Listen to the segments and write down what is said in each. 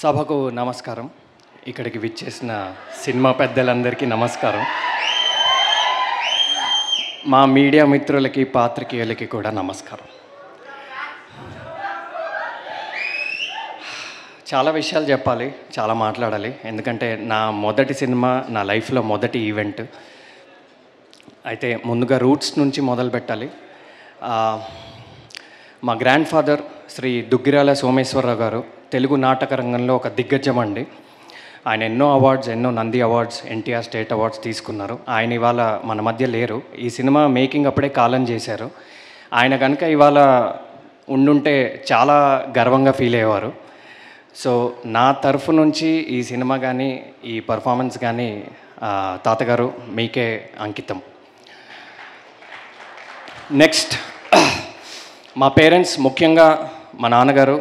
సభకు నమస్కారం. ఇక్కడికి విచ్చేసిన సినిమా పెద్దలందరికీ నమస్కారం. మా మీడియా మిత్రులకి, పాత్రికేయులకి కూడా నమస్కారం. చాలా విషయాలు చెప్పాలి, చాలా మాట్లాడాలి. ఎందుకంటే నా మొదటి సినిమా, నా లైఫ్లో మొదటి ఈవెంట్. అయితే ముందుగా రూట్స్ నుంచి మొదలు పెట్టాలి. మా గ్రాండ్ ఫాదర్ శ్రీ దుగ్గిరాల సోమేశ్వరరావు గారు తెలుగు నాటక రంగంలో ఒక దిగ్గజం అండి. ఆయన ఎన్నో అవార్డ్స్, ఎన్నో Nandi awards, NTR state awards తీసుకున్నారు. ఆయన ఇవాళ మన మధ్య లేరు. ఈ సినిమా మేకింగ్ అప్పుడే కాలం చేశారు. ఆయన కనుక ఇవాళ ఉండుంటే చాలా గర్వంగా ఫీల్ అయ్యేవారు. సో నా తరఫు నుంచి ఈ సినిమా కానీ, ఈ పర్ఫార్మెన్స్ కానీ తాతగారు మీకే అంకితం. నెక్స్ట్, మా పేరెంట్స్, ముఖ్యంగా మా నాన్నగారు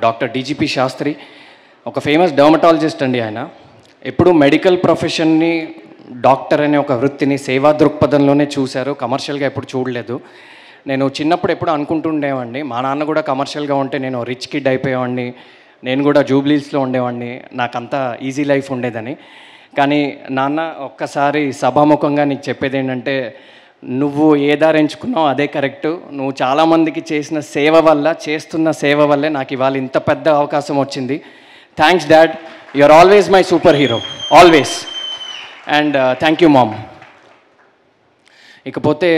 డాక్టర్ డీజీపీ శాస్త్రి, ఒక ఫేమస్ డర్మటాలజిస్ట్ అండి. ఆయన ఎప్పుడూ మెడికల్ ప్రొఫెషన్ని, డాక్టర్ అనే ఒక వృత్తిని సేవా దృక్పథంలోనే చూశారు. కమర్షియల్గా ఎప్పుడు చూడలేదు. నేను చిన్నప్పుడు ఎప్పుడు అనుకుంటుండేవాడిని, మా నాన్న కూడా కమర్షియల్గా ఉంటే నేను రిచ్ కిడ్ అయిపోయేవాడిని, నేను కూడా జూబ్లీస్లో ఉండేవాడిని, నాకంతా ఈజీ లైఫ్ ఉండేదని. కానీ నాన్న, ఒక్కసారి సభాముఖంగా నీకు చెప్పేది ఏంటంటే, నువ్వు ఏ దారి ఎంచుకున్నావు అదే కరెక్టు. నువ్వు చాలామందికి చేసిన సేవ వల్ల, చేస్తున్న సేవ వల్లే నాకు ఇవాళ ఇంత పెద్ద అవకాశం వచ్చింది. Thanks dad, you are always my super hero, always. And thank you mom. ఇకపోతే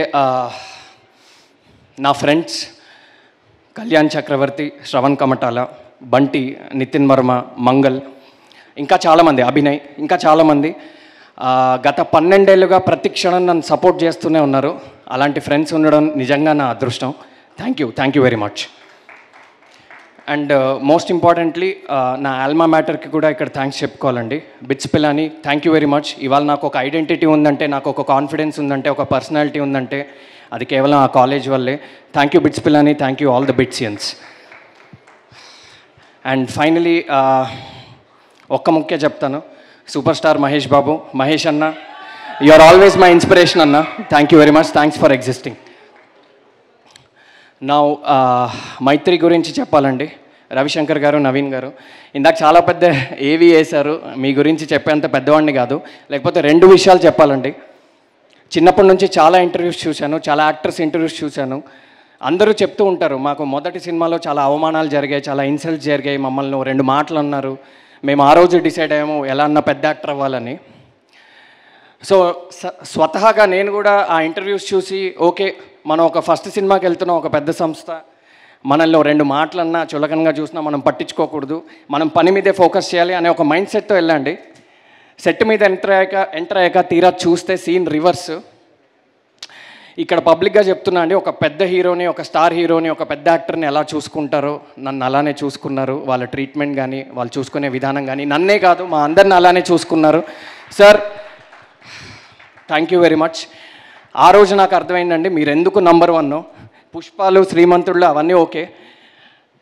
నా ఫ్రెండ్స్ కళ్యాణ్ చక్రవర్తి, శ్రవణ్ కమటాల, బంటి, నితిన్ వర్మ, మంగల్, ఇంకా చాలామంది, అభినయ్, ఇంకా చాలామంది గత 12 ఏళ్ళుగా ప్రతి క్షణం నన్ను సపోర్ట్ చేస్తూనే ఉన్నారు. అలాంటి ఫ్రెండ్స్ ఉండడం నిజంగా నా అదృష్టం. Thank you very much. And most importantly నా ఆల్మా మ్యాటర్కి కూడా ఇక్కడ థ్యాంక్స్ చెప్పుకోవాలండి. BITS Pilani, thank you very much. ఇవాళ నాకు ఒక ఐడెంటిటీ ఉందంటే, నాకు ఒక కాన్ఫిడెన్స్ ఉందంటే, ఒక పర్సనాలిటీ ఉందంటే అది కేవలం ఆ కాలేజ్ వల్లే. Thank you BITS Pilani, thank you all the Bitsians. And finally ఒక్క ముఖ్య చెప్తాను, సూపర్ స్టార్ మహేష్ బాబు, మహేష్ అన్న, you are always my inspiration అన్న. Thank you very much, thanks for existing. నా మైత్రి గురించి చెప్పాలండి. రవిశంకర్ గారు, నవీన్ గారు ఇందాక చాలా పెద్ద ఏవి వేశారు. మీ గురించి చెప్పేంత పెద్దవాడిని కాదు. లేకపోతే 2 విషయాలు చెప్పాలండి. చిన్నప్పటి నుంచి చాలా ఇంటర్వ్యూస్ చూశాను, చాలా యాక్టర్స్ ఇంటర్వ్యూస్ చూశాను. అందరూ చెప్తూ ఉంటారు, మాకు మొదటి సినిమాలో చాలా అవమానాలు జరిగాయి, చాలా ఇన్సల్ట్స్ జరిగాయి, మమ్మల్ని 2 మాటలు అన్నారు, మేము ఆ రోజు డిసైడ్ అయ్యాము ఎలా అన్న పెద్ద యాక్టర్ అవ్వాలని. సో స్వతహాగా నేను కూడా ఆ ఇంటర్వ్యూస్ చూసి, ఓకే మనం ఒక ఫస్ట్ సినిమాకి వెళ్తున్నాం, ఒక పెద్ద సంస్థ, మనల్ని 2 మాటలన్నా చులకనగా చూసినా మనం పట్టించుకోకూడదు, మనం పని మీదే ఫోకస్ చేయాలి అనే ఒక మైండ్ సెట్తో వెళ్ళండి. సెట్ మీద ఎంటర్ అయ్యాక తీరా చూస్తే సీన్ రివర్స్. ఇక్కడ పబ్లిక్గా చెప్తున్నా అండి, ఒక పెద్ద హీరోని, ఒక స్టార్ హీరోని, ఒక పెద్ద యాక్టర్ని ఎలా చూసుకుంటారో నన్ను అలానే చూసుకున్నారు. వాళ్ళ ట్రీట్మెంట్ కానీ, వాళ్ళు చూసుకునే విధానం కానీ, నన్నే కాదు మా అందరిని అలానే చూసుకున్నారు. Sir thank you very much. ఆ రోజు నాకు అర్థమైందండి మీరు ఎందుకు నంబర్ 1. పుష్పాలు, శ్రీమంతుళ్ళు అవన్నీ ఓకే,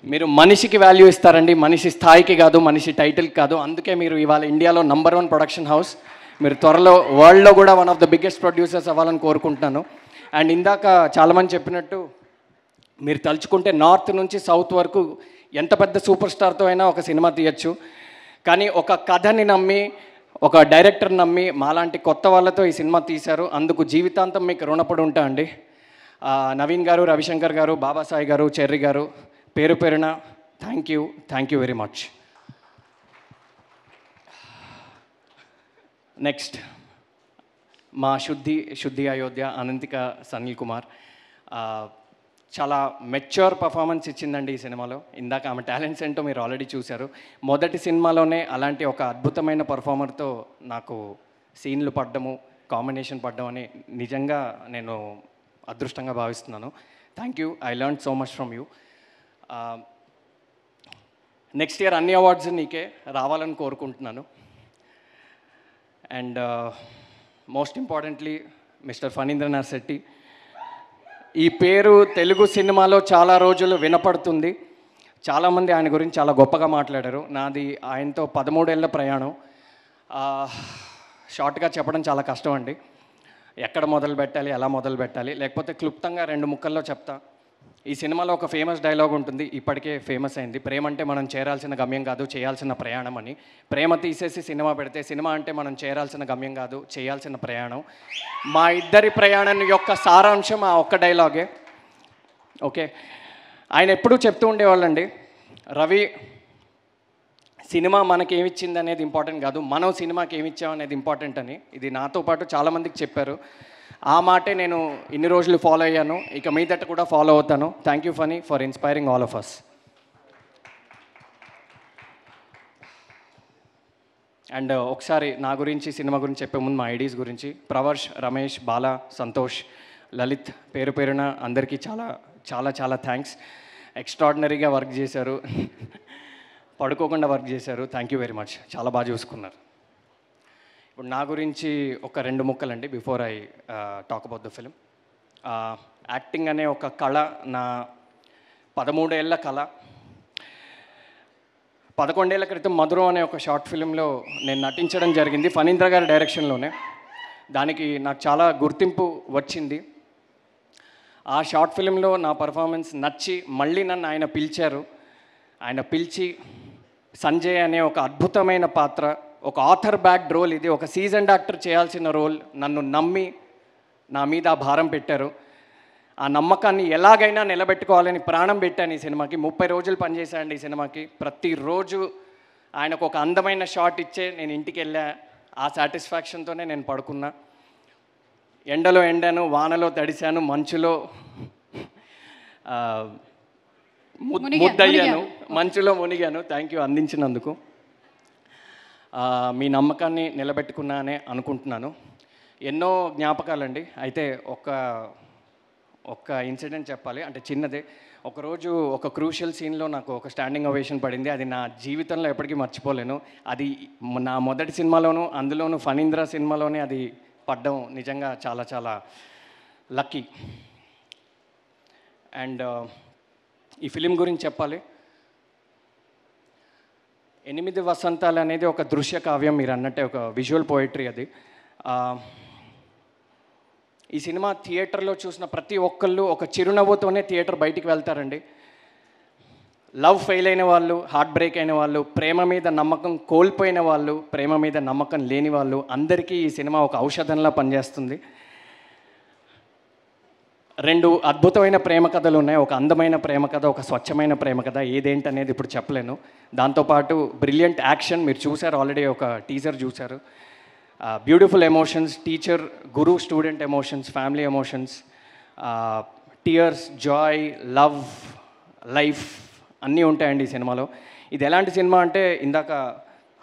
మీరు మనిషికి వాల్యూ ఇస్తారండి, మనిషి స్థాయికి కాదు, మనిషి టైటిల్కి కాదు. అందుకే మీరు ఇవాళ ఇండియాలో నంబర్ 1 ప్రొడక్షన్ హౌస్. మీరు త్వరలో వరల్డ్లో కూడా one of the biggest producers అవ్వాలని కోరుకుంటున్నాను. అండ్ ఇందాక చాలామంది చెప్పినట్టు, మీరు తలుచుకుంటే నార్త్ నుంచి సౌత్ వరకు ఎంత పెద్ద సూపర్ స్టార్తో అయినా ఒక సినిమా తీయచ్చు. కానీ ఒక కథని నమ్మి, ఒక డైరెక్టర్ నమ్మి మాలాంటి కొత్త వాళ్ళతో ఈ సినిమా తీశారు. అందుకు జీవితాంతం మీకు రుణపడి ఉంటా అండి. నవీన్ గారు, రవిశంకర్ గారు, బాబాసాయి గారు, చెర్రి గారు, పేరు పేరున thank you very much. Next, మా శుద్ధి అయోధ్య, అనంతిక సనిల్ కుమార్ చాలా మెచ్యూర్ పర్ఫార్మెన్స్ ఇచ్చిందండి ఈ సినిమాలో. ఇందాక ఆమె టాలెంట్స్ ఏంటో మీరు ఆల్రెడీ చూశారు. మొదటి సినిమాలోనే అలాంటి ఒక అద్భుతమైన పర్ఫార్మర్తో నాకు సీన్లు పడ్డము, కాంబినేషన్ పడ్డం అని నిజంగా నేను అదృష్టంగా భావిస్తున్నాను. Thank you, I learn so much from you. Next year అన్ని అవార్డ్స్ నీకే రావాలని కోరుకుంటున్నాను. And most importantly mister Phanindranath Shetty, ఈ పేరు తెలుగు సినిమాలో చాలా రోజులు వినపడుతుంది. చాలామంది ఆయన గురించి చాలా గొప్పగా మాట్లాడారు. నాది ఆయనతో 13 ఏళ్ళ ప్రయాణం. షార్ట్గా చెప్పడం చాలా కష్టం అండి. ఎక్కడ మొదలు పెట్టాలి, ఎలా మొదలు పెట్టాలి, లేకపోతే క్లుప్తంగా 2 ముక్కల్లో చెప్తా. ఈ సినిమాలో ఒక ఫేమస్ డైలాగ్ ఉంటుంది, ఇప్పటికే ఫేమస్ అయింది. ప్రేమ అంటే మనం చేరాల్సిన గమ్యం కాదు, చేయాల్సిన ప్రయాణం అని. ప్రేమ తీసేసి సినిమా పెడితే, సినిమా అంటే మనం చేరాల్సిన గమ్యం కాదు, చేయాల్సిన ప్రయాణం. మా ఇద్దరి ప్రయాణం యొక్క సారాంశం ఆ ఒక్క డైలాగే. ఓకే, ఆయన ఎప్పుడూ చెప్తూ ఉండేవాళ్ళండి, రవి సినిమా మనకి ఏమిచ్చింది అనేది ఇంపార్టెంట్ కాదు, మనం సినిమాకి ఏమిచ్చాం అనేది ఇంపార్టెంట్ అని. ఇది నాతో పాటు చాలామందికి చెప్పారు. ఆ మాటే నేను ఇన్ని రోజులు ఫాలో అయ్యాను, ఇక మీదట కూడా ఫాలో అవుతాను. Thank you Phani for inspiring all of us. And ఒకసారి నా గురించి, సినిమా గురించి చెప్పే ముందు మా ఐడీస్ గురించి. ప్రవర్ష్, రమేష్, బాలా, సంతోష్, లలిత్, పేరు పేరున అందరికీ చాలా చాలా చాలా థ్యాంక్స్. ఎక్స్ట్రాడినరీగా వర్క్ చేశారు, పడుకోకుండా వర్క్ చేశారు. థ్యాంక్ యూ వెరీ మచ్, చాలా బాగా చూసుకున్నారు. ఇప్పుడు నా గురించి ఒక 2 ముక్కలండి before I talk about the film. Acting అనే ఒక కళ, నా 13 ఏళ్ల కళ. 11 ఏళ్ల క్రితం మధురం అనే ఒక షార్ట్ ఫిలింలో నేను నటించడం జరిగింది, ఫణీంద్ర గారి డైరెక్షన్లోనే. దానికి నాకు చాలా గుర్తింపు వచ్చింది. ఆ షార్ట్ ఫిలింలో నా పర్ఫార్మెన్స్ నచ్చి మళ్ళీ నన్ను ఆయన పిలిచారు. ఆయన పిలిచి సంజయ్ అనే ఒక అద్భుతమైన పాత్ర, ఒక ఆథర్ బ్యాక్డ్ రోల్, ఇది ఒక సీజన్ డాక్టర్ చేయాల్సిన రోల్, నన్ను నమ్మి నా మీద ఆ భారం పెట్టారు. ఆ నమ్మకాన్ని ఎలాగైనా నిలబెట్టుకోవాలని ప్రాణం పెట్టాను ఈ సినిమాకి. 30 రోజులు పనిచేశానండి ఈ సినిమాకి. ప్రతిరోజు ఆయనకు ఒక అందమైన షాట్ ఇచ్చే నేను ఇంటికి వెళ్ళా. ఆ సాటిస్ఫాక్షన్తోనే నేను పడుకున్నా. ఎండలో ఎండాను, వానలో తడిశాను, మంచులో ముద్దయ్యాను, మంచులో మునిగాను. థ్యాంక్ యూ అందించినందుకు. మీ నమ్మకాన్ని నిలబెట్టుకున్నానే అనుకుంటున్నాను. ఎన్నో జ్ఞాపకాలండి. అయితే ఒక ఇన్సిడెంట్ చెప్పాలి, అంటే చిన్నదే. ఒకరోజు ఒక క్రూషియల్ సీన్లో నాకు ఒక స్టాండింగ్ ఓవేషన్ పడింది. అది నా జీవితంలో ఎప్పటికీ మర్చిపోలేను. అది నా మొదటి సినిమాలోనూ, అందులోనూ ఫణీంద్ర సినిమాలోనే అది పడ్డం నిజంగా చాలా చాలా లక్కీ. అండ్ ఈ ఫిలిం గురించి చెప్పాలి. 8 వసంతాలు అనేది ఒక దృశ్య కావ్యం, మీరు అన్నట్టే ఒక విజువల్ పోయిటరీ అది. ఈ సినిమా థియేటర్లో చూసిన ప్రతి ఒక్కళ్ళు ఒక చిరునవ్వుతోనే థియేటర్ బయటికి వెళ్తారండి. లవ్ ఫెయిల్ అయిన వాళ్ళు, హార్ట్ బ్రేక్ అయిన వాళ్ళు, ప్రేమ మీద నమ్మకం కోల్పోయిన వాళ్ళు, ప్రేమ మీద నమ్మకం లేని వాళ్ళు, అందరికీ ఈ సినిమా ఒక ఔషధంలా పనిచేస్తుంది. 2 అద్భుతమైన ప్రేమ కథలు ఉన్నాయి. ఒక అందమైన ప్రేమ కథ, ఒక స్వచ్ఛమైన ప్రేమ కథ. ఏదేంటి అనేది ఇప్పుడు చెప్పలేను. దాంతోపాటు బ్రిలియంట్ యాక్షన్, మీరు చూసారు ఆల్రెడీ, ఒక టీజర్ చూసారు. Beautiful emotions, teacher guru student emotions, family emotions, tears, joy, love, life అన్నీ ఉంటాయండి ఈ సినిమాలో. ఇది ఎలాంటి సినిమా అంటే, ఇందాక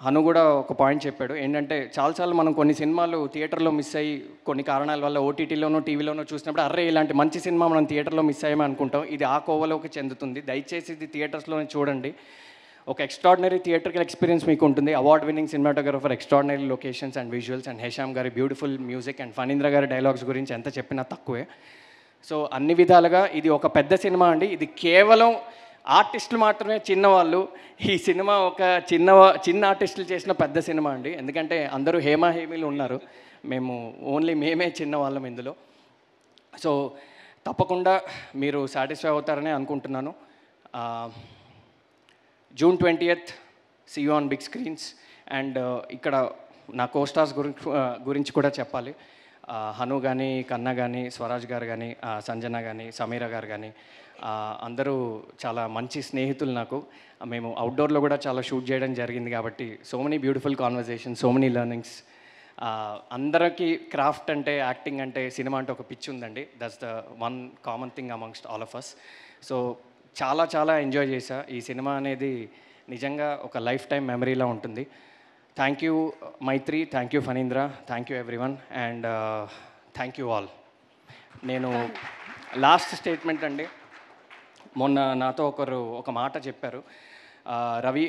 హను కూడా ఒక పాయింట్ చెప్పాడు, ఏంటంటే చాలాసార్లు మనం కొన్ని సినిమాలు థియేటర్లో మిస్ అయ్యి కొన్ని కారణాల వల్ల ఓటీటీలోనో టీవీలోనో చూసినప్పుడు అర్రే ఇలాంటి మంచి సినిమా మనం థియేటర్లో మిస్ అయ్యామని అనుకుంటాం. ఇది ఆ కోవలోకి చెందుతుంది. దయచేసి ఇది థియేటర్స్లోనే చూడండి. ఒక ఎక్స్ట్రాడినరీ థియేటర్కల్ ఎక్స్పీరియన్స్ మీకు ఉంటుంది. Award winning cinematographer, extraordinary locations and visuals, and Hesham గారి బ్యూటిఫుల్ మ్యూజిక్, అండ్ ఫణీంద్ర గారి డైలాగ్స్ గురించి ఎంత చెప్పినా తక్కువే. సో అన్ని విధాలుగా ఇది ఒక పెద్ద సినిమా అండి. ఇది కేవలం ఆర్టిస్టులు మాత్రమే చిన్నవాళ్ళు. ఈ సినిమా ఒక చిన్న ఆర్టిస్టులు చేసిన పెద్ద సినిమా అండి. ఎందుకంటే అందరూ హేమీలు ఉన్నారు, మేమే చిన్నవాళ్ళం ఇందులో. సో తప్పకుండా మీరు సాటిస్ఫై అవుతారని అనుకుంటున్నాను. June 20th, see you on big screens. And ఇక్కడ నా కోస్టార్స్ గురించి కూడా చెప్పాలి. హను కానీ, కన్నా కానీ, స్వరాజ్ గారు కానీ, సంజన కానీ, సమీర గారు కానీ, అందరూ చాలా మంచి స్నేహితులు నాకు. మేము అవుట్డోర్లో కూడా చాలా షూట్ చేయడం జరిగింది కాబట్టి so many beautiful conversation, so many learnings. అందరికీ క్రాఫ్ట్ అంటే, యాక్టింగ్ అంటే, సినిమా అంటే ఒక పిచ్ ఉందండి. That's the one common thing amongst all of us. So చాలా చాలా ఎంజాయ్ చేశా. ఈ సినిమా అనేది నిజంగా ఒక లైఫ్ టైం మెమరీలా ఉంటుంది. Thank you Maitri, thank you Phanindra, thank you everyone, and thank you all. నేను లాస్ట్ స్టేట్మెంట్ అండి, మొన్న నాతో ఒక మాట చెప్పారు, రవి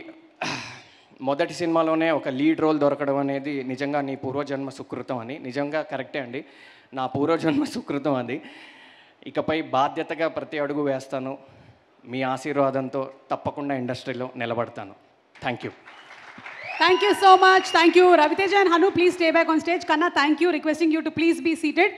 మొదటి సినిమాలోనే ఒక లీడ్ రోల్ దొరకడం అనేది నిజంగా నీ పూర్వజన్మ సుకృతం అని. నిజంగా కరెక్టే అండి, నా పూర్వజన్మ సుకృతం అది. ఇకపై బాధ్యతగా ప్రతి అడుగు వేస్తాను. మీ ఆశీర్వాదంతో తప్పకుండా ఇండస్ట్రీలో నిలబడతాను. Thank you. Thank you so much. Thank you. Raviteja and Hanu, please stay back on stage. Kanna, thank you. Requesting you to please be seated.